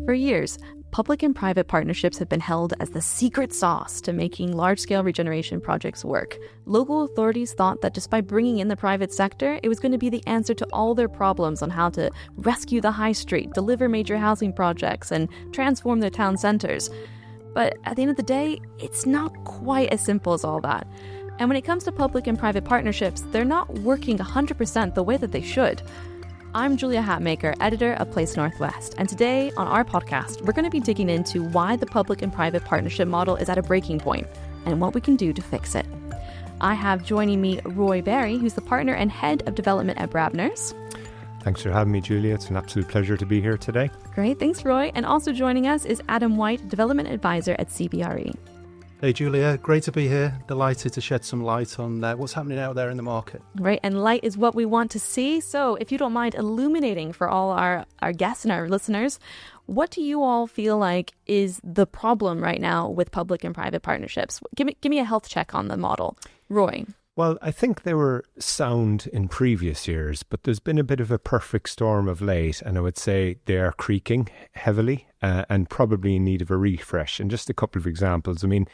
For years, public and private partnerships have been held as the secret sauce to making large-scale regeneration projects work. Local authorities thought that just by bringing in the private sector, it was going to be the answer to all their problems on how to rescue the high street, deliver major housing projects, and transform their town centres. But at the end of the day, it's not quite as simple as all that. And when it comes to public and private partnerships, they're not working 100% the way that they should. I'm Julia Hatmaker, editor of Place Northwest, and today on our podcast, we're going to be digging into why the public and private partnership model is at a breaking point and what we can do to fix it. I have joining me Roy Barry, who's the partner and head of development at Brabners. Thanks for having me, Julia. It's an absolute pleasure to be here today. Great, thanks Roy. And also joining us is Adam White, development advisor at CBRE. Hey Julia, great to be here. Delighted to shed some light on what's happening out there in the market. Right, and light is what we want to see. So if you don't mind illuminating for all our guests and our listeners, what do you all feel like is the problem right now with public and private partnerships? Give me a health check on the model. Roy. Well, I think they were sound in previous years, but there's been a bit of a perfect storm of late, and I would say they are creaking heavily and probably in need of a refresh. And just a couple of examples. I mean,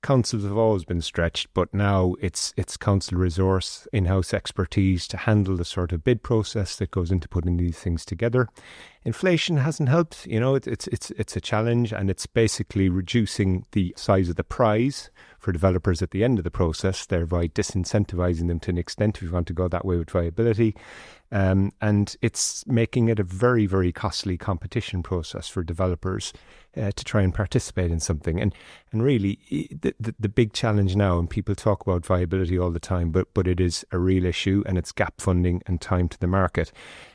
councils have always been stretched, but now it's council resource, in-house expertise to handle the sort of bid process that goes into putting these things together. Inflation hasn't helped. You know, it's a challenge, and it's basically reducing the size of the prize for developers at the end of the process, thereby disincentivizing them to an extent if you want to go that way with viability. And it's making it a very, very costly competition process for developers to try and participate in something. And really, the big challenge now, and people talk about viability all the time, but it is a real issue, and it's gap funding and time to the market.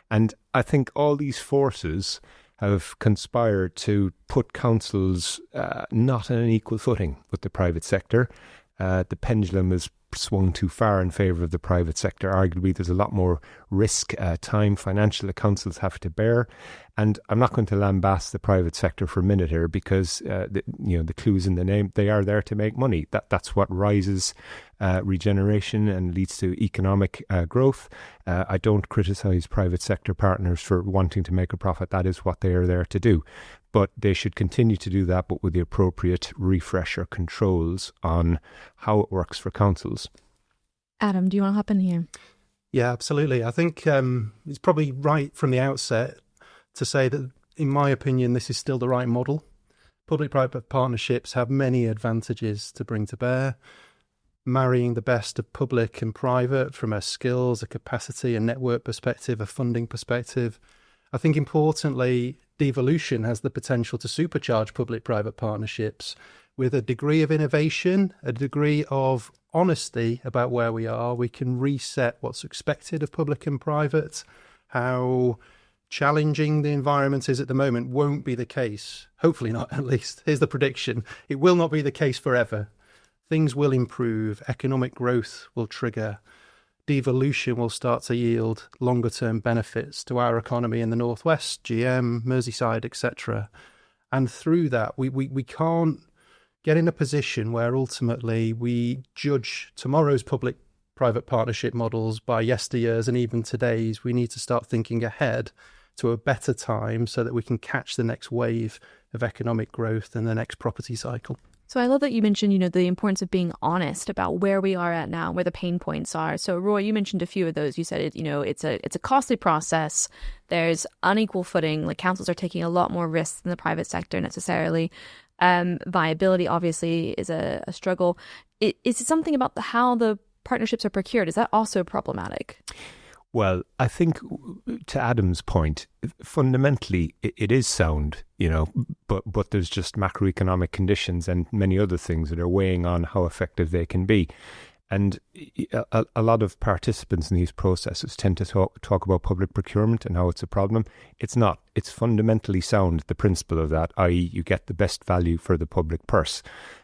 And I think all these forces have conspired to put councils not on an equal footing with the private sector. The pendulum has swung too far in favour of the private sector. Arguably, there's a lot more risk, time, financial that councils have to bear. And I'm not going to lambast the private sector for a minute here because, the clue's in the name. They are there to make money. That's what rises regeneration and leads to economic growth. I don't criticise private sector partners for wanting to make a profit. That is what they are there to do. But they should continue to do that, but with the appropriate refresher controls on how it works for councils. Adam, do you want to hop in here? Yeah, absolutely. I think it's probably right from the outset to say that, in my opinion, this is still the right model. Public-private partnerships have many advantages to bring to bear. Marrying the best of public and private from a skills, a capacity, a network perspective, a funding perspective. I think importantly, devolution has the potential to supercharge public-private partnerships with a degree of innovation, a degree of honesty about where we are. We can reset what's expected of public and private. How challenging the environment is at the moment won't be the case. Hopefully not, at least. Here's the prediction. It will not be the case forever. Things will improve. Economic growth will trigger. Devolution will start to yield longer-term benefits to our economy in the Northwest, GM, Merseyside, etc. And through that, we can't get in a position where ultimately we judge tomorrow's public-private partnership models by yesteryear's and even today's. We need to start thinking ahead to a better time so that we can catch the next wave of economic growth and the next property cycle. So I love that you mentioned, the importance of being honest about where we are at now, where the pain points are. So Roy, you mentioned a few of those. You said it's a costly process. There's unequal footing. Like councils are taking a lot more risks than the private sector necessarily. Viability obviously is a struggle. Is it something about how the partnerships are procured? Is that also problematic? Well, I think to Adam's point, fundamentally it is sound, but there's just macroeconomic conditions and many other things that are weighing on how effective they can be. And a lot of participants in these processes tend to talk about public procurement and how it's a problem. It's not. It's fundamentally sound, the principle of that, i.e. you get the best value for the public purse.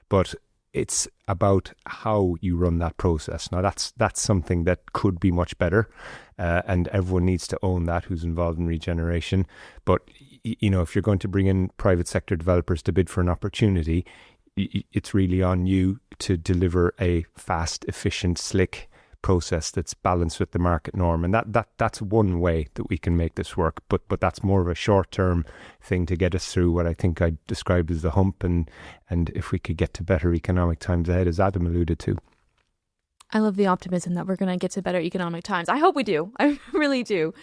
But it's about how you run that process. Now, that's something that could be much better, and everyone needs to own that who's involved in regeneration. But, if you're going to bring in private sector developers to bid for an opportunity, it's really on you to deliver a fast, efficient, slick process that's balanced with the market norm. And that's one way that we can make this work. But that's more of a short-term thing to get us through what I think I described as the hump. And if we could get to better economic times ahead, as Adam alluded to. I love the optimism that we're going to get to better economic times. I hope we do. I really do.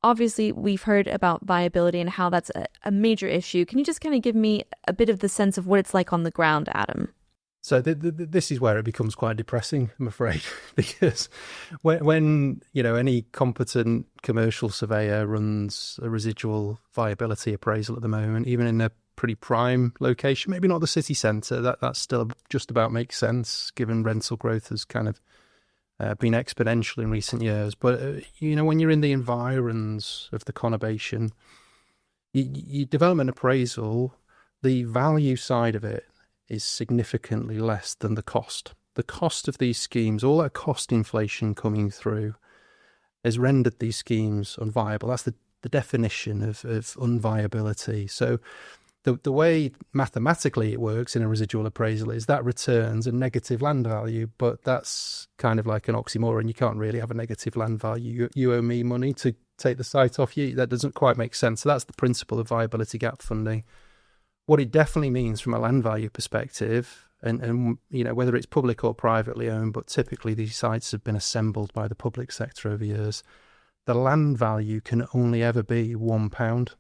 Obviously, we've heard about viability and how that's a major issue. Can you just kind of give me a bit of the sense of what it's like on the ground, Adam? So this is where it becomes quite depressing, I'm afraid, because when any competent commercial surveyor runs a residual viability appraisal at the moment, even in a pretty prime location, maybe not the city centre, that still just about makes sense given rental growth has kind of been exponential in recent years. But, when you're in the environs of the conurbation, your development appraisal, the value side of it is significantly less than the cost. The cost of these schemes, all that cost inflation coming through, has rendered these schemes unviable. That's the definition of unviability. So the way mathematically it works in a residual appraisal is that returns a negative land value, but that's kind of like an oxymoron. You can't really have a negative land value. You owe me money to take the site off you. That doesn't quite make sense. So that's the principle of viability gap funding. What it definitely means from a land value perspective, and whether it's public or privately owned, but typically these sites have been assembled by the public sector over years, the land value can only ever be £1.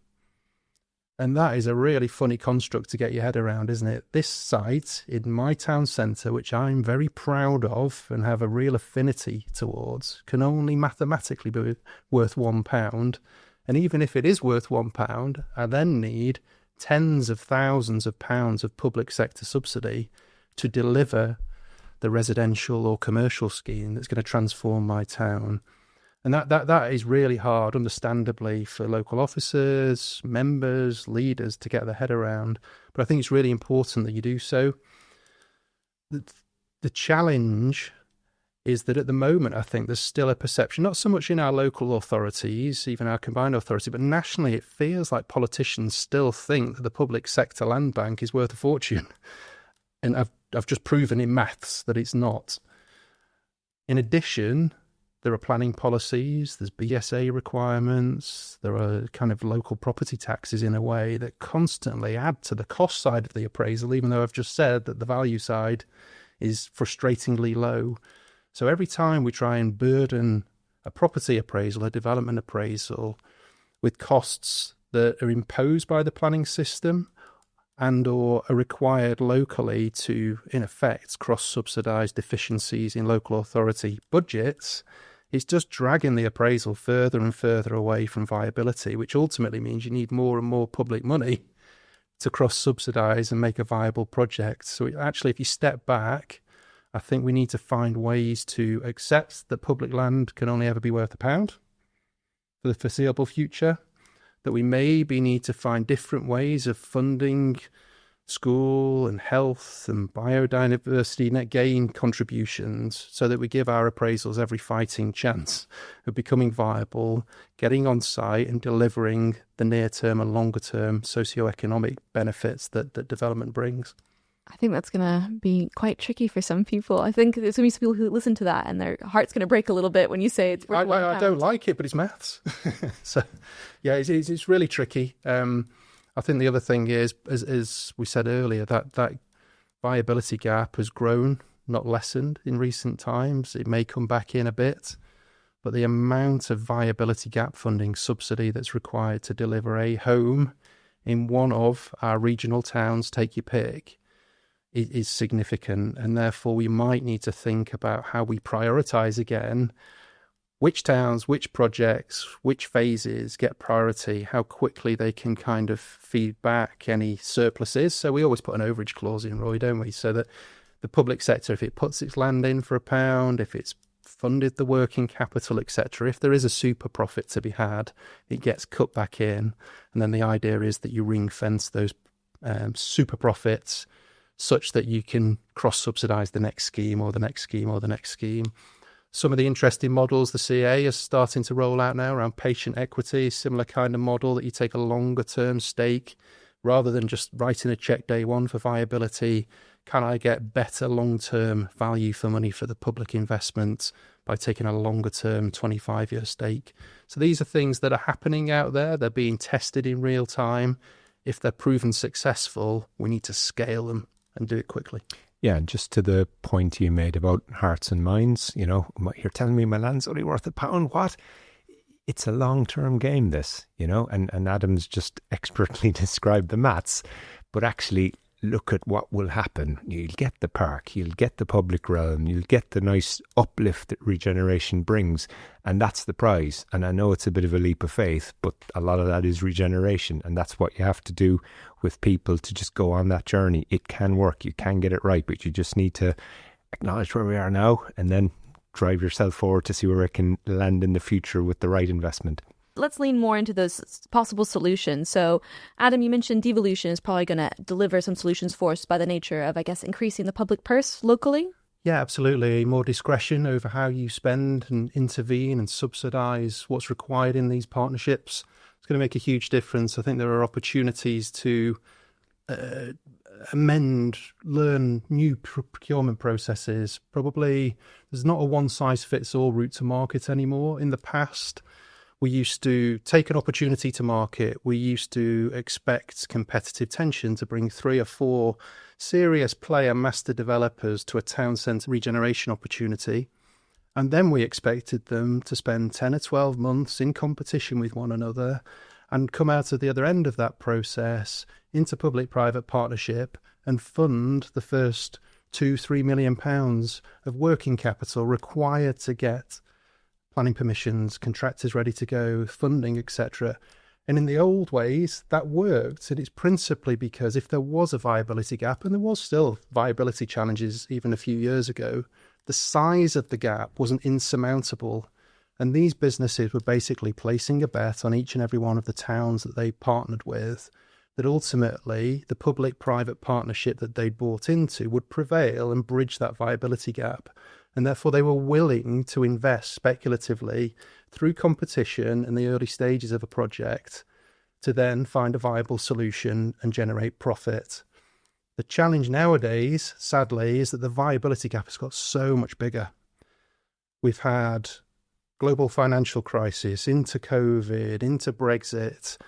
And that is a really funny construct to get your head around, isn't it? This site in my town centre, which I'm very proud of and have a real affinity towards, can only mathematically be worth £1. And even if it is worth £1, I then need tens of thousands of pounds of public sector subsidy to deliver the residential or commercial scheme that's going to transform my town. And that is really hard, understandably, for local officers, members, leaders to get their head around. But I think it's really important that you do so. The challenge is that at the moment, I think there's still a perception, not so much in our local authorities, even our combined authority, but nationally it feels like politicians still think that the public sector land bank is worth a fortune. And I've just proven in maths that it's not. In addition, there are planning policies, there's BSA requirements, there are kind of local property taxes in a way that constantly add to the cost side of the appraisal, even though I've just said that the value side is frustratingly low. So every time we try and burden a property appraisal, a development appraisal, with costs that are imposed by the planning system and or are required locally to, in effect, cross-subsidise deficiencies in local authority budgets, it's just dragging the appraisal further and further away from viability, which ultimately means you need more and more public money to cross-subsidise and make a viable project. So actually, if you step back, I think we need to find ways to accept that public land can only ever be worth £1 for the foreseeable future, that we maybe need to find different ways of funding school and health and biodiversity net gain contributions so that we give our appraisals every fighting chance of becoming viable, getting on site and delivering the near-term and longer-term socio-economic benefits that development brings. I think that's going to be quite tricky for some people. I think there's going to be some people who listen to that and their heart's going to break a little bit when you say it's worth £1. I don't like it, but it's maths. So, yeah, it's really tricky. I think the other thing is, as we said earlier, that viability gap has grown, not lessened in recent times. It may come back in a bit, but the amount of viability gap funding subsidy that's required to deliver a home in one of our regional towns, take your pick, is significant, and therefore we might need to think about how we prioritise again which towns, which projects, which phases get priority, how quickly they can kind of feed back any surpluses. So we always put an overage clause in, Roy, don't we? So that the public sector, if it puts its land in for £1, if it's funded the working capital, etc., if there is a super profit to be had, it gets cut back in. And then the idea is that you ring fence those super profits such that you can cross-subsidise the next scheme or the next scheme or the next scheme. Some of the interesting models the CA is starting to roll out now around patient equity, similar kind of model that you take a longer-term stake rather than just writing a check day one for viability, can I get better long-term value for money for the public investment by taking a longer-term 25-year stake? So these are things that are happening out there. They're being tested in real time. If they're proven successful, we need to scale them and do it quickly. Yeah, and just to the point you made about hearts and minds, you're telling me my land's only worth £1. What? It's a long-term game, this, and Adam's just expertly described the maths, but actually look at what will happen. You'll get the park, you'll get the public realm, you'll get the nice uplift that regeneration brings, and that's the prize. And I know it's a bit of a leap of faith, but a lot of that is regeneration, and that's what you have to do with people to just go on that journey. It can work, you can get it right, but you just need to acknowledge where we are now and then drive yourself forward to see where it can land in the future with the right investment. Let's lean more into those possible solutions. So, Adam, you mentioned devolution is probably going to deliver some solutions for us by the nature of, I guess, increasing the public purse locally. Yeah, absolutely. More discretion over how you spend and intervene and subsidise what's required in these partnerships. It's going to make a huge difference. I think there are opportunities to amend, learn new procurement processes. Probably there's not a one-size-fits-all route to market anymore. In the past, we used to take an opportunity to market. We used to expect competitive tension to bring 3 or 4 serious player master developers to a town centre regeneration opportunity. And then we expected them to spend 10 or 12 months in competition with one another and come out at the other end of that process into public-private partnership and fund the first £2-3 million of working capital required to get planning permissions, contractors ready to go, funding, etc. And in the old ways, that worked. And it's principally because if there was a viability gap, and there was still viability challenges even a few years ago, the size of the gap wasn't insurmountable. And these businesses were basically placing a bet on each and every one of the towns that they partnered with, that ultimately the public-private partnership that they'd bought into would prevail and bridge that viability gap. And therefore they were willing to invest speculatively through competition in the early stages of a project to then find a viable solution and generate profit. The challenge nowadays, sadly, is that the viability gap has got so much bigger. We've had global financial crisis, into COVID, into Brexit.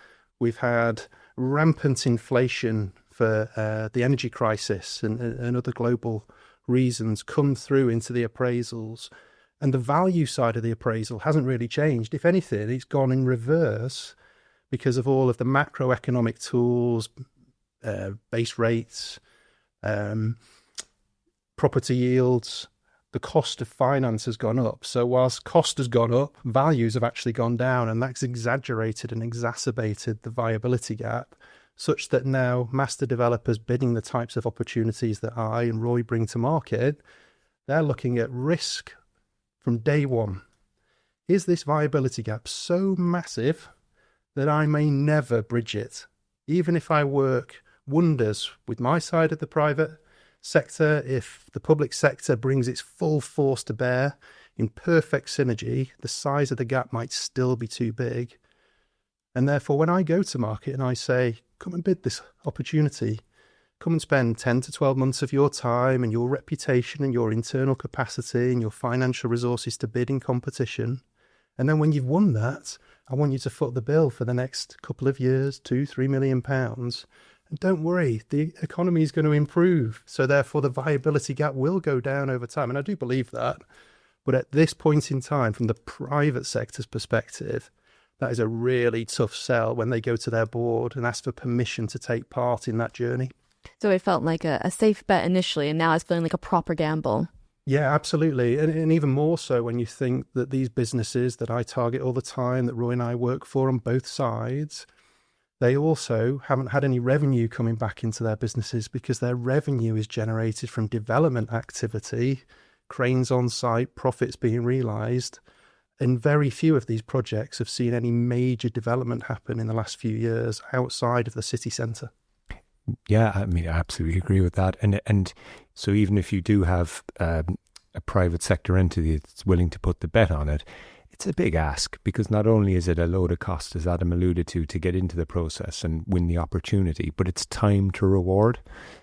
We've had rampant inflation for the energy crisis and other global reasons come through into the appraisals. And the value side of the appraisal hasn't really changed. If anything, it's gone in reverse because of all of the macroeconomic tools, base rates, property yields. The cost of finance has gone up. So whilst cost has gone up, values have actually gone down, and that's exaggerated and exacerbated the viability gap, such that now master developers bidding the types of opportunities that I and Roy bring to market, they're looking at risk from day one. Is this viability gap so massive that I may never bridge it? Even if I work wonders with my side of the private sector, if the public sector brings its full force to bear in perfect synergy, the size of the gap might still be too big. And therefore, when I go to market and I say, come and bid this opportunity, come and spend 10 to 12 months of your time and your reputation and your internal capacity and your financial resources to bid in competition. And then when you've won that, I want you to foot the bill for the next couple of years, £2-3 million. And don't worry, the economy is going to improve. So therefore, the viability gap will go down over time. And I do believe that. But at this point in time, from the private sector's perspective, that is a really tough sell when they go to their board and ask for permission to take part in that journey. So it felt like a safe bet initially, and now it's feeling like a proper gamble. Yeah, absolutely. And even more so when you think that these businesses that I target all the time, that Roy and I work for on both sides, they also haven't had any revenue coming back into their businesses because their revenue is generated from development activity, cranes on site, profits being realised. And very few of these projects have seen any major development happen in the last few years outside of the city centre. Yeah, I mean, I absolutely agree with that. And so even if you do have a private sector entity that's willing to put the bet on it, it's a big ask, because not only is it a load of cost, as Adam alluded to get into the process and win the opportunity, but it's time to reward.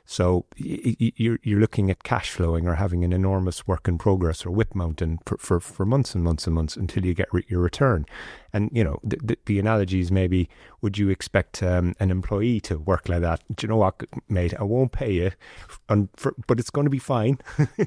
So you're looking at cash flowing or having an enormous work in progress or WIP mountain for months and months and months until you get your return. And, you know, the analogy is maybe, would you expect an employee to work like that? Do you know what, mate, I won't pay you, but it's going to be fine.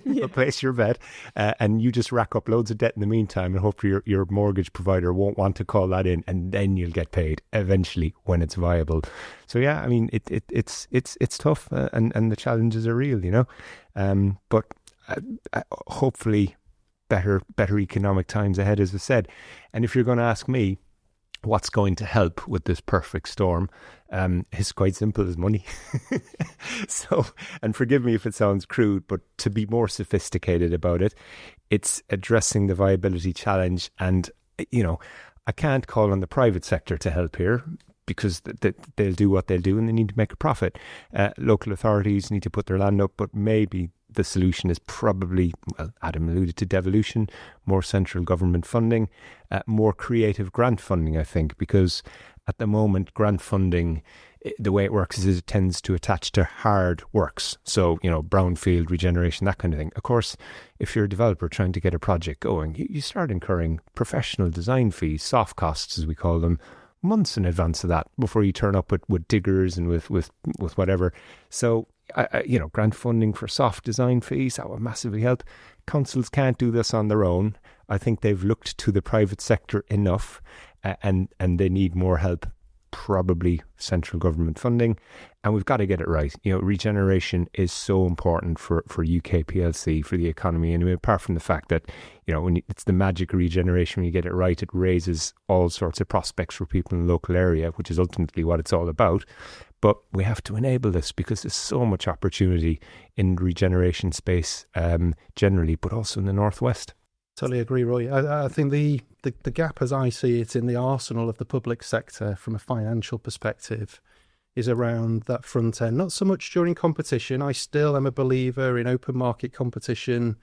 Replace your vet, and you just rack up loads of debt in the meantime, and hopefully your mortgage provider won't want to call that in, and then you'll get paid eventually when it's viable. So yeah, I mean, it's tough, and the challenges are real, you know. But hopefully better economic times ahead, as I said. And if you're going to ask me what's going to help with this perfect storm, it's quite simple as money. So, and forgive me if it sounds crude, but to be more sophisticated about it, it's addressing the viability challenge. And, you know, I can't call on the private sector to help here, because they'll do what they'll do and they need to make a profit. Local authorities need to put their land up, but maybe the solution is probably, well, Adam alluded to devolution, more central government funding, more creative grant funding, I think, because at the moment, grant funding, the way it works is it tends to attach to hard works. So, you know, brownfield regeneration, that kind of thing. Of course, if you're a developer trying to get a project going, you start incurring professional design fees, soft costs, as we call them, months in advance of that before you turn up with diggers and with whatever. So, you know, grant funding for soft design fees, that would massively help. Councils can't do this on their own. I think they've looked to the private sector enough, and they need more help, probably central government funding. And we've got to get it right. You know, regeneration is so important for UK PLC, for the economy. And apart from the fact that, you know, it's the magic of regeneration, when you get it right, it raises all sorts of prospects for people in the local area, which is ultimately what it's all about. But we have to enable this, because there's so much opportunity in regeneration space generally, but also in the Northwest. Totally agree, Roy. I think the gap, as I see it, in the arsenal of the public sector from a financial perspective is around that front end. Not so much during competition. I still am a believer in open market competition.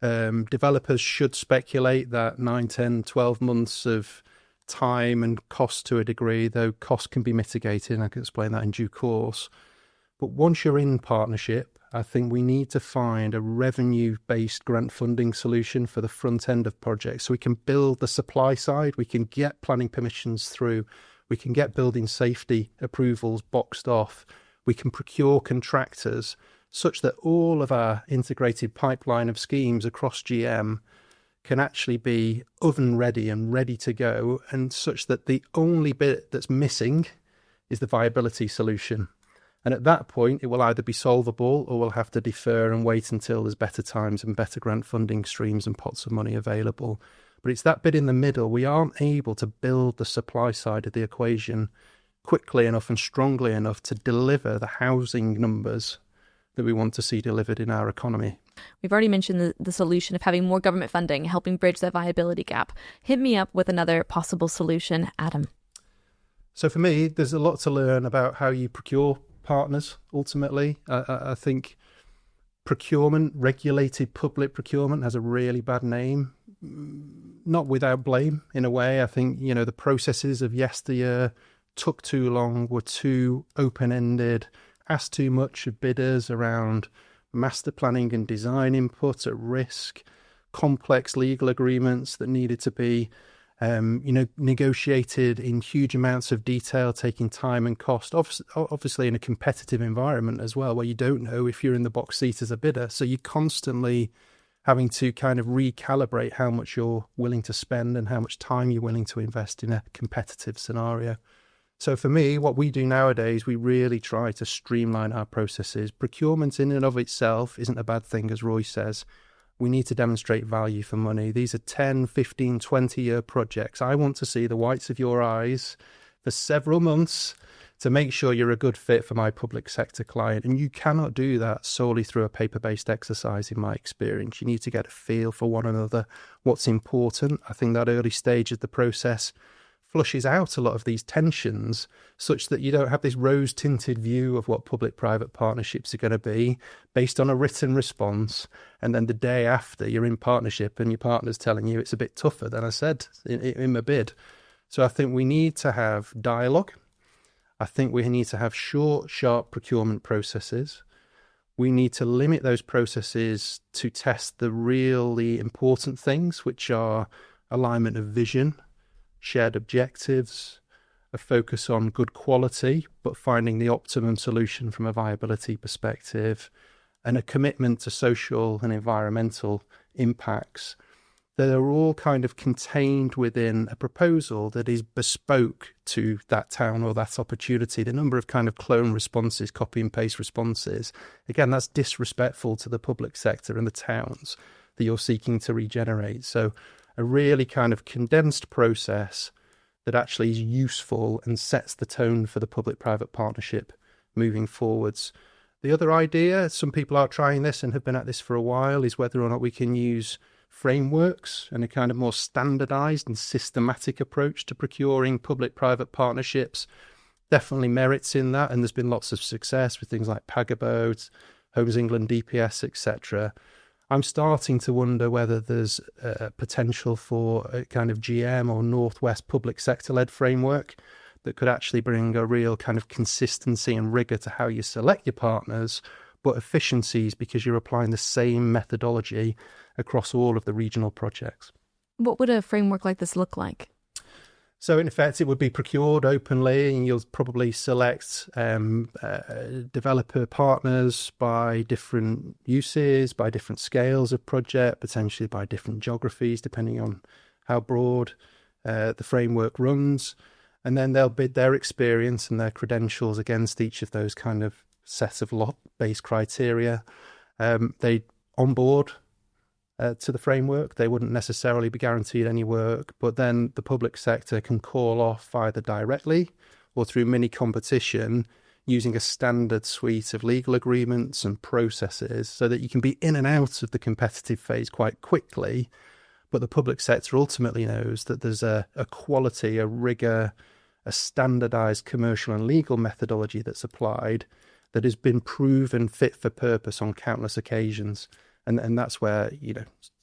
Developers should speculate that 9, 10, 12 months of time and cost to a degree, though cost can be mitigated, and I can explain that in due course. But once you're in partnership, I think we need to find a revenue-based grant funding solution for the front end of projects, so we can build the supply side, we can get planning permissions through, we can get building safety approvals boxed off, we can procure contractors, such that all of our integrated pipeline of schemes across GM can actually be oven ready and ready to go, and such that the only bit that's missing is the viability solution. And at that point, it will either be solvable, or we'll have to defer and wait until there's better times and better grant funding streams and pots of money available. But it's that bit in the middle. We aren't able to build the supply side of the equation quickly enough and strongly enough to deliver the housing numbers that we want to see delivered in our economy. We've already mentioned the solution of having more government funding, helping bridge that viability gap. Hit me up with another possible solution, Adam. So for me, there's a lot to learn about how you procure partners, ultimately. I think procurement, regulated public procurement, has a really bad name, not without blame in a way. I think, you know, the processes of yesteryear took too long, were too open-ended, asked too much of bidders around master planning and design input at risk, complex legal agreements that needed to be negotiated in huge amounts of detail, taking time and cost, obviously in a competitive environment as well, where you don't know if you're in the box seat as a bidder. So you're constantly having to kind of recalibrate how much you're willing to spend and how much time you're willing to invest in a competitive scenario. So for me, what we do nowadays, we really try to streamline our processes. Procurement in and of itself isn't a bad thing, as Roy says. We need to demonstrate value for money. These are 10, 15, 20-year projects. I want to see the whites of your eyes for several months to make sure you're a good fit for my public sector client. And you cannot do that solely through a paper-based exercise, in my experience. You need to get a feel for one another, what's important. I think that early stage of the process flushes out a lot of these tensions, such that you don't have this rose-tinted view of what public-private partnerships are going to be based on a written response, and then the day after you're in partnership and your partner's telling you it's a bit tougher than I said in my bid. So I think we need to have dialogue. I think we need to have short, sharp procurement processes. we need to limit those processes to test the really important things, which are alignment of vision, shared objectives, a focus on good quality, but finding the optimum solution from a viability perspective, and a commitment to social and environmental impacts that are all kind of contained within a proposal that is bespoke to that town or that opportunity. The number of kind of clone responses, copy and paste responses, again, that's disrespectful to the public sector and the towns that you're seeking to regenerate. So a really kind of condensed process that actually is useful and sets the tone for the public-private partnership moving forwards. The other idea, some people are trying this and have been at this for a while, is whether or not we can use frameworks and a kind of more standardized and systematic approach to procuring public-private partnerships. Definitely merits in that, and there's been lots of success with things like Pagaboat, Homes England, DPS, etc. I'm starting to wonder whether there's potential for a kind of GM or Northwest public sector-led framework that could actually bring a real kind of consistency and rigor to how you select your partners, but efficiencies because you're applying the same methodology across all of the regional projects. What would a framework like this look like? So in effect, it would be procured openly, and you'll probably select developer partners by different uses, by different scales of project, potentially by different geographies, depending on how broad the framework runs. And then they'll bid their experience and their credentials against each of those kind of set of lot-based criteria. They onboard to the framework. They wouldn't necessarily be guaranteed any work, but then the public sector can call off either directly or through mini competition using a standard suite of legal agreements and processes so that you can be in and out of the competitive phase quite quickly. But the public sector ultimately knows that there's a quality, a rigor, a standardized commercial and legal methodology that's applied that has been proven fit for purpose on countless occasions. And that's where,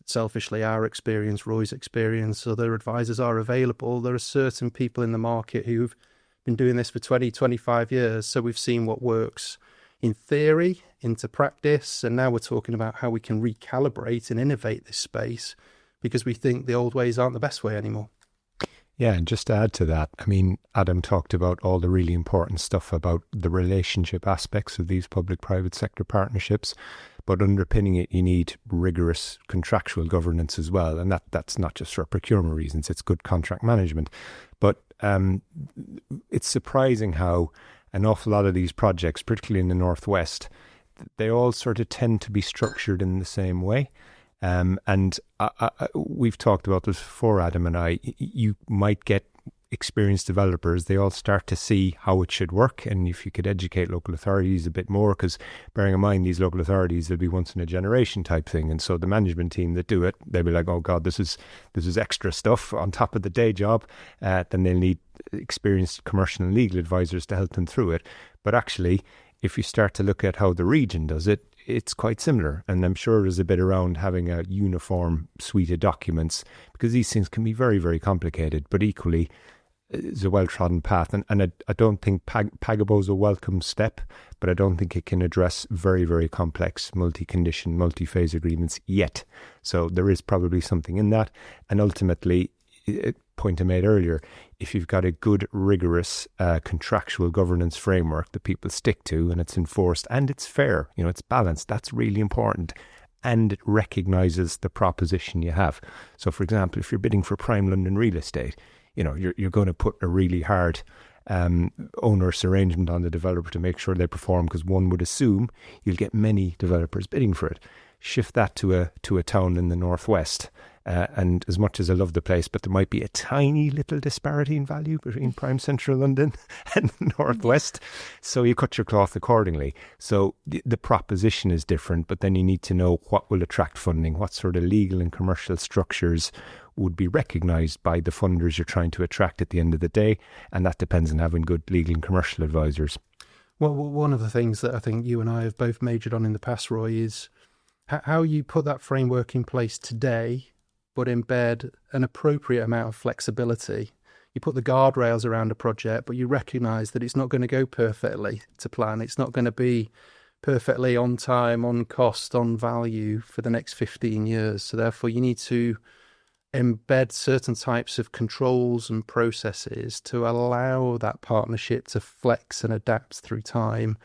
selfishly our experience, Roy's experience, other advisors are available. There are certain people in the market who've been doing this for 20, 25 years. So we've seen what works in theory into practice. And now we're talking about how we can recalibrate and innovate this space because we think the old ways aren't the best way anymore. Yeah, and just to add to that, Adam talked about all the really important stuff about the relationship aspects of these public-private sector partnerships, but underpinning it, you need rigorous contractual governance as well. And that's not just for procurement reasons, it's good contract management. But it's surprising how an awful lot of these projects, particularly in the Northwest, they all sort of tend to be structured in the same way. And we've talked about this before, Adam and I. You might get experienced developers, they all start to see how it should work, and if you could educate local authorities a bit more, because bearing in mind these local authorities, they'll be once in a generation type thing, and so the management team that do it, they'll be like, oh god, this is extra stuff on top of the day job. Then they'll need experienced commercial and legal advisors to help them through it. But actually, if you start to look at how the region does it, it's quite similar. And I'm sure there's a bit around having a uniform suite of documents, because these things can be very, very complicated, but equally is a well-trodden path. And I don't think Pagabo is a welcome step, but I don't think it can address very, very complex multi-condition, multi-phase agreements yet. So there is probably something in that. And ultimately, point I made earlier, if you've got a good, rigorous contractual governance framework that people stick to, and it's enforced and it's fair, it's balanced, that's really important, and it recognises the proposition you have. So, for example, if you're bidding for prime London real estate, you're going to put a really hard onerous arrangement on the developer to make sure they perform, because one would assume you'll get many developers bidding for it. Shift that to a town in the Northwest. And as much as I love the place, but there might be a tiny little disparity in value between prime central London and the Northwest. So you cut your cloth accordingly. So the proposition is different, but then you need to know what will attract funding, what sort of legal and commercial structures would be recognised by the funders you're trying to attract at the end of the day. And that depends on having good legal and commercial advisors. Well, one of the things that I think you and I have both majored on in the past, Roy, is how you put that framework in place today, but embed an appropriate amount of flexibility. You put the guardrails around a project, but you recognise that it's not going to go perfectly to plan. It's not going to be perfectly on time, on cost, on value for the next 15 years. So therefore you need to embed certain types of controls and processes to allow that partnership to flex and adapt through time,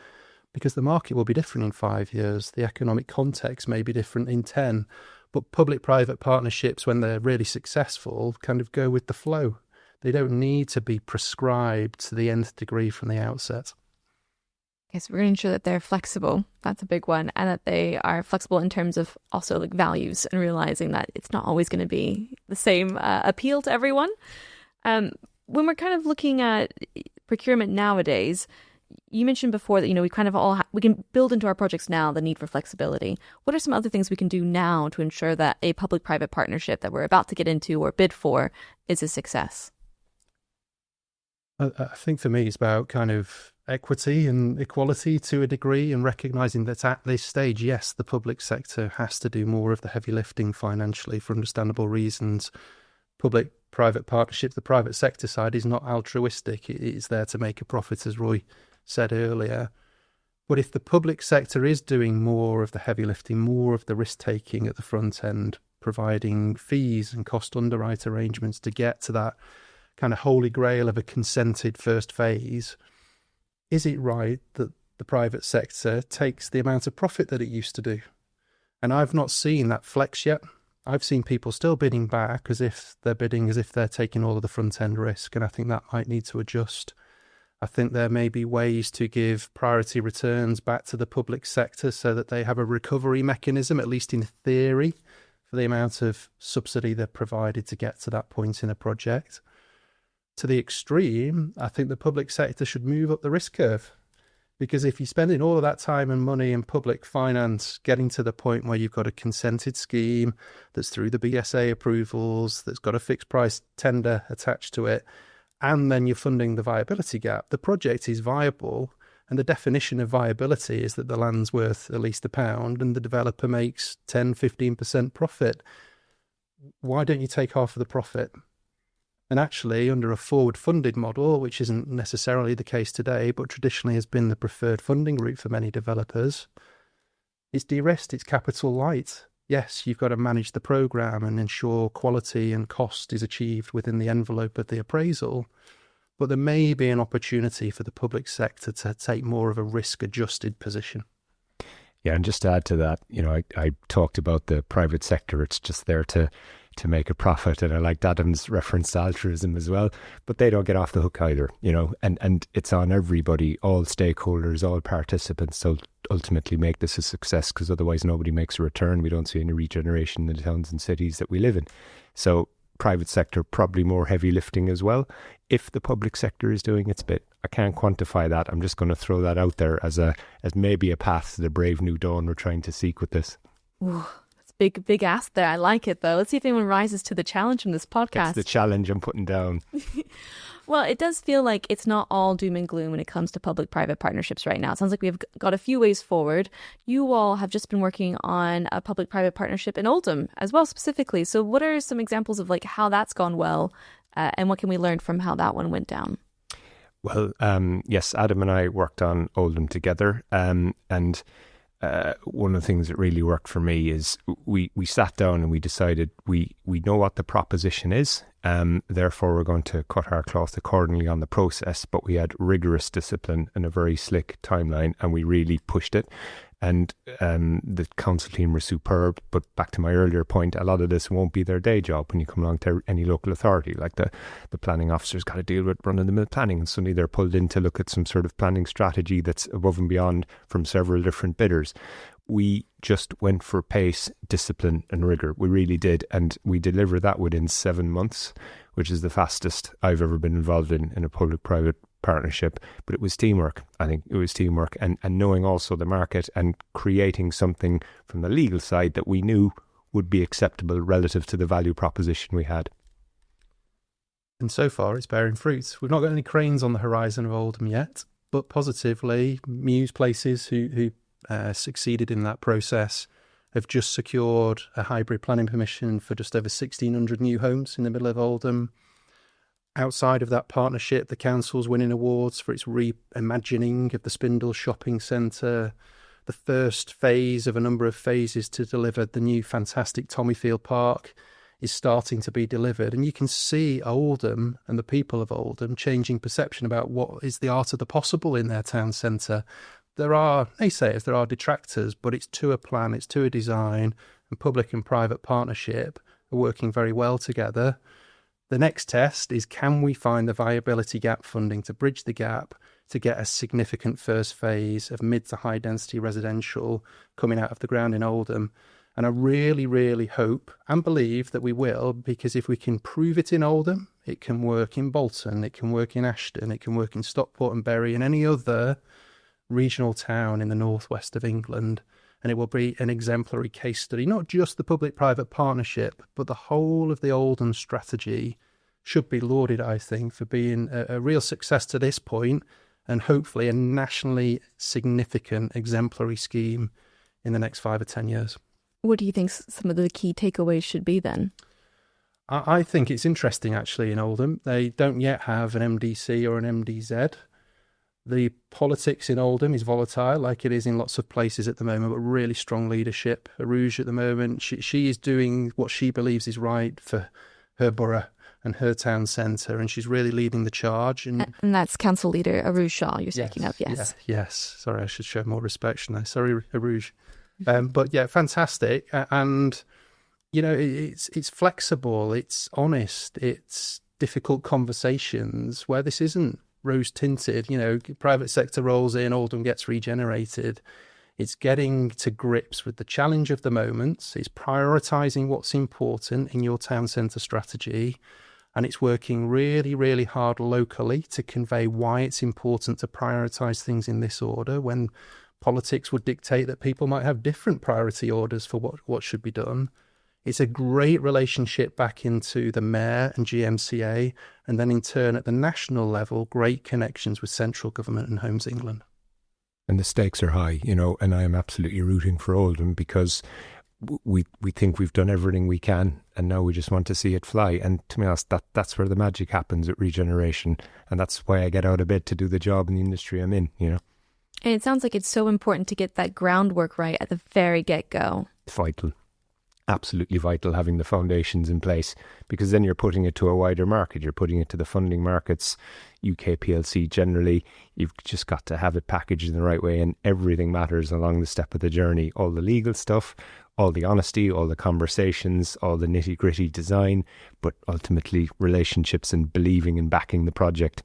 because the market will be different in 5 years. The economic context may be different in 10, but public-private partnerships, when they're really successful, kind of go with the flow. They don't need to be prescribed to the nth degree from the outset. Okay, so we're going to ensure that they're flexible. That's a big one. And that they are flexible in terms of also like values and realizing that it's not always going to be the same appeal to everyone. When we're kind of looking at procurement nowadays, you mentioned before that, we kind of we can build into our projects now the need for flexibility. What are some other things we can do now to ensure that a public-private partnership that we're about to get into or bid for is a success? I think for me it's about kind of equity and equality to a degree, and recognising that at this stage, yes, the public sector has to do more of the heavy lifting financially for understandable reasons. Public-private partnership, the private sector side is not altruistic. It is there to make a profit, as Roy said earlier. But if the public sector is doing more of the heavy lifting, more of the risk taking at the front end, providing fees and cost underwrite arrangements to get to that kind of holy grail of a consented first phase, is it right that the private sector takes the amount of profit that it used to do? And I've not seen that flex yet. I've seen people still bidding back as if they're taking all of the front end risk, and I think that might need to adjust. I think there may be ways to give priority returns back to the public sector so that they have a recovery mechanism, at least in theory, for the amount of subsidy they've provided to get to that point in a project. To the extreme, I think the public sector should move up the risk curve, because if you're spending all of that time and money in public finance getting to the point where you've got a consented scheme that's through the BSA approvals, that's got a fixed price tender attached to it, and then you're funding the viability gap, the project is viable, and the definition of viability is that the land's worth at least £1 and the developer makes 10-15% profit. Why don't you take half of the profit? And actually, under a forward-funded model, which isn't necessarily the case today, but traditionally has been the preferred funding route for many developers, it's de-risked, it's capital light. Yes, you've got to manage the programme and ensure quality and cost is achieved within the envelope of the appraisal, but there may be an opportunity for the public sector to take more of a risk-adjusted position. Yeah, and just to add to that, I talked about the private sector. It's just there to make a profit, and I liked Adam's reference to altruism as well, but they don't get off the hook either, and it's on everybody, all stakeholders, all participants to ultimately make this a success, because otherwise nobody makes a return. We don't see any regeneration in the towns and cities that we live in. So private sector probably more heavy lifting as well, if the public sector is doing its bit. I can't quantify that. I'm just going to throw that out there as maybe a path to the brave new dawn we're trying to seek with this. Ooh. Big ask there. I like it, though. Let's see if anyone rises to the challenge from this podcast. That's the challenge I'm putting down. Well, it does feel like it's not all doom and gloom when it comes to public-private partnerships right now. It sounds like we've got a few ways forward. You all have just been working on a public-private partnership in Oldham as well, specifically. So what are some examples of like how that's gone well, and what can we learn from how that one went down? Well, yes, Adam and I worked on Oldham together, and one of the things that really worked for me is we sat down and we decided we know what the proposition is, therefore we're going to cut our cloth accordingly on the process, but we had rigorous discipline and a very slick timeline, and we really pushed it. And the council team were superb. But back to my earlier point, a lot of this won't be their day job when you come along to any local authority. Like the planning officer's got to deal with run-of-the-mill planning, and suddenly they're pulled in to look at some sort of planning strategy that's above and beyond from several different bidders. We just went for pace, discipline and rigour. We really did. And we delivered that within 7 months, which is the fastest I've ever been involved in a public-private partnership. But it was teamwork. I think it was teamwork, and knowing also the market and creating something from the legal side that we knew would be acceptable relative to the value proposition we had. And so far it's bearing fruit. We've not got any cranes on the horizon of Oldham yet, but positively, Muse Places, who succeeded in that process, have just secured a hybrid planning permission for just over 1,600 new homes in the middle of Oldham. Outside of that partnership, the council's winning awards for its reimagining of the Spindle Shopping Centre. the first phase of a number of phases to deliver the new fantastic Tommyfield Park is starting to be delivered. And you can see Oldham and the people of Oldham changing perception about what is the art of the possible in their town centre. There are naysayers, there are detractors, but it's to a plan, it's to a design, and public and private partnership are working very well together. The next test is, can we find the viability gap funding to bridge the gap to get a significant first phase of mid to high density residential coming out of the ground in Oldham? And I really, really hope and believe that we will, because if we can prove it in Oldham, it can work in Bolton, it can work in Ashton, it can work in Stockport and Bury and any other regional town in the northwest of England. And it will be an exemplary case study, not just the public-private partnership, but the whole of the Oldham strategy should be lauded, I think, for being a real success to this point and hopefully a nationally significant exemplary scheme in the next 5 or 10 years. What do you think some of the key takeaways should be then? I think it's interesting, actually, in Oldham. They don't yet have an MDC or an MDZ. The politics in Oldham is volatile, like it is in lots of places at the moment, but really strong leadership. Arouge at the moment, she is doing what she believes is right for her borough and her town centre, and she's really leading the charge. And that's Council Leader Arouge Shaw you're speaking of, yes. Yes. Sorry, I should show more respect, shouldn't I? Sorry, Arouge. But yeah, fantastic. And, you know, it's flexible, it's honest, it's difficult conversations where this isn't rose-tinted. You know, private sector rolls in, Oldham gets regenerated. It's getting to grips with the challenge of the moment. It's prioritising what's important in your town centre strategy. And it's working really, really hard locally to convey why it's important to prioritise things in this order when politics would dictate that people might have different priority orders for what should be done. It's a great relationship back into the Mayor and GMCA, and then in turn at the national level, great connections with central government and Homes England. And the stakes are high, you know, and I am absolutely rooting for Oldham because we think we've done everything we can and now we just want to see it fly. And to be honest, that's where the magic happens at regeneration. And that's why I get out of bed to do the job in the industry I'm in, you know. And it sounds like it's so important to get that groundwork right at the very get-go. Vital. Absolutely vital, having the foundations in place, because then you're putting it to a wider market. You're putting it to the funding markets, UK PLC generally. You've just got to have it packaged in the right way, and everything matters along the step of the journey. All the legal stuff, all the honesty, all the conversations, all the nitty-gritty design, but ultimately relationships and believing and backing the project.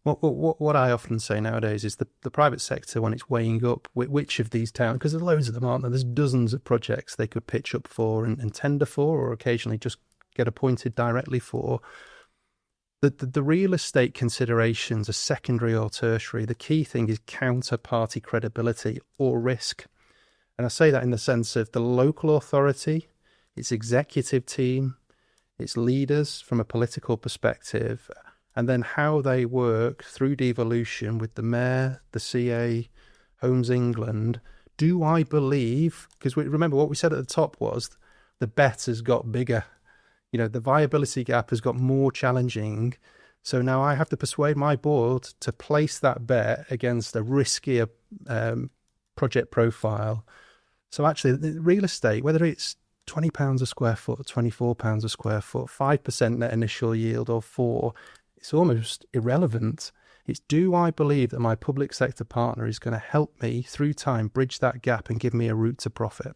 What I often say nowadays is the private sector, when it's weighing up which of these towns, because there's loads of them, aren't there? There's dozens of projects they could pitch up for and tender for, or occasionally just get appointed directly for. The real estate considerations are secondary or tertiary. The key thing is counterparty credibility or risk. And I say that in the sense of the local authority, its executive team, its leaders from a political perspective, and then how they work through devolution with the Mayor, the CA, Homes England. Do I believe, because remember what we said at the top was the bet has got bigger. You know, the viability gap has got more challenging. So now I have to persuade my board to place that bet against a riskier project profile. So actually, the real estate, whether it's £20 a square foot, £24 a square foot, 5% net initial yield or 4%, it's almost irrelevant. It's, do I believe that my public sector partner is going to help me through time bridge that gap and give me a route to profit?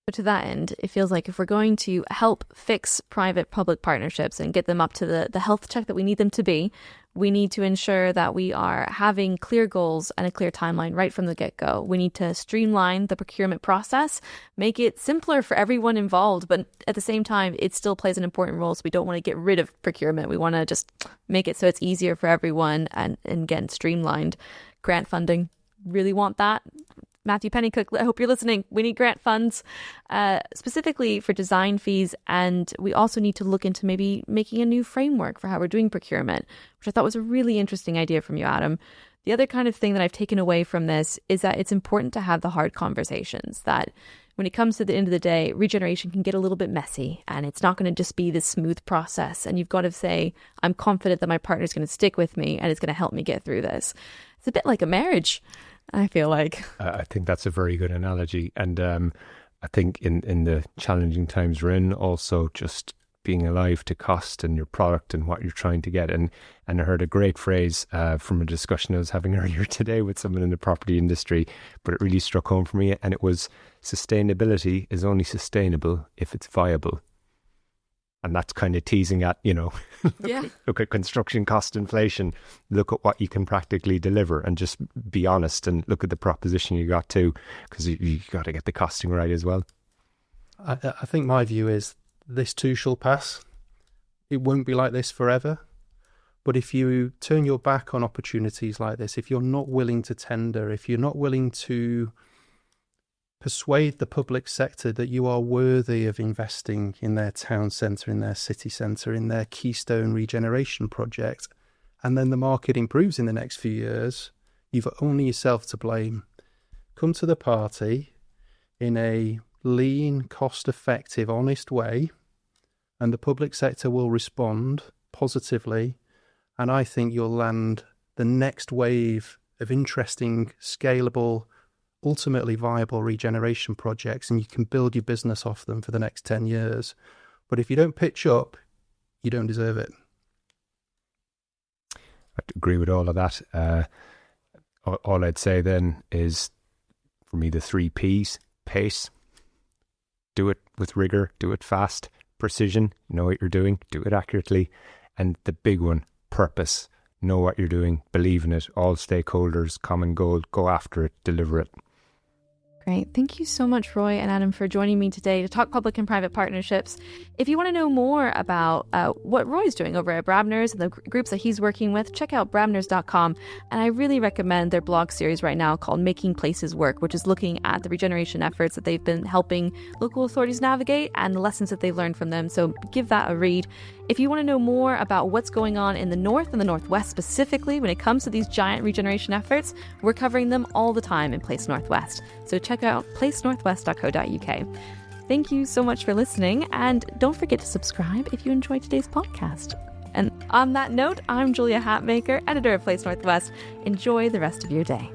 But to that end, it feels like if we're going to help fix private-public partnerships and get them up to the health check that we need them to be, we need to ensure that we are having clear goals and a clear timeline right from the get-go. We need to streamline the procurement process, make it simpler for everyone involved, but at the same time, it still plays an important role. So we don't want to get rid of procurement. We want to just make it so it's easier for everyone and again, streamlined. Grant funding, really want that. Matthew Pennycook, I hope you're listening. We need grant funds specifically for design fees. And we also need to look into maybe making a new framework for how we're doing procurement, which I thought was a really interesting idea from you, Adam. The other kind of thing that I've taken away from this is that it's important to have the hard conversations, that when it comes to the end of the day, regeneration can get a little bit messy and it's not going to just be this smooth process. And you've got to say, I'm confident that my partner's going to stick with me and it's going to help me get through this. It's a bit like a marriage. I feel like. I think that's a very good analogy. And I think in the challenging times we're in, also just being alive to cost and your product and what you're trying to get. And I heard a great phrase from a discussion I was having earlier today with someone in the property industry, but it really struck home for me. And it was, sustainability is only sustainable if it's viable. And that's kind of teasing at, look at construction cost inflation, look at what you can practically deliver, and just be honest and look at the proposition you got to, because you got to get the costing right as well. I think my view is this too shall pass. It won't be like this forever. But if you turn your back on opportunities like this, if you're not willing to tender, if you're not willing to persuade the public sector that you are worthy of investing in their town centre, in their city centre, in their keystone regeneration project, and then the market improves in the next few years, you've only yourself to blame. Come to the party in a lean, cost-effective, honest way, and the public sector will respond positively, and I think you'll land the next wave of interesting, scalable, ultimately viable regeneration projects, and you can build your business off them for the next 10 years. But if you don't pitch up, you don't deserve it. I agree with all of that. All I'd say then is, for me, the 3 Ps: pace, do it with rigor, do it fast; precision, know what you're doing, do it accurately; and the big one, purpose, know what you're doing, believe in it, all stakeholders, common goal, go after it, deliver it. Great. Thank you so much, Roy and Adam, for joining me today to talk public and private partnerships. If you want to know more about what Roy's doing over at Brabners and the groups that he's working with, check out brabners.com. And I really recommend their blog series right now called Making Places Work, which is looking at the regeneration efforts that they've been helping local authorities navigate and the lessons that they've learned from them. So give that a read. If you want to know more about what's going on in the North and the Northwest specifically when it comes to these giant regeneration efforts, we're covering them all the time in Place Northwest. So check out placenorthwest.co.uk. Thank you so much for listening, and don't forget to subscribe if you enjoyed today's podcast. And on that note, I'm Julia Hatmaker, editor of Place Northwest. Enjoy the rest of your day.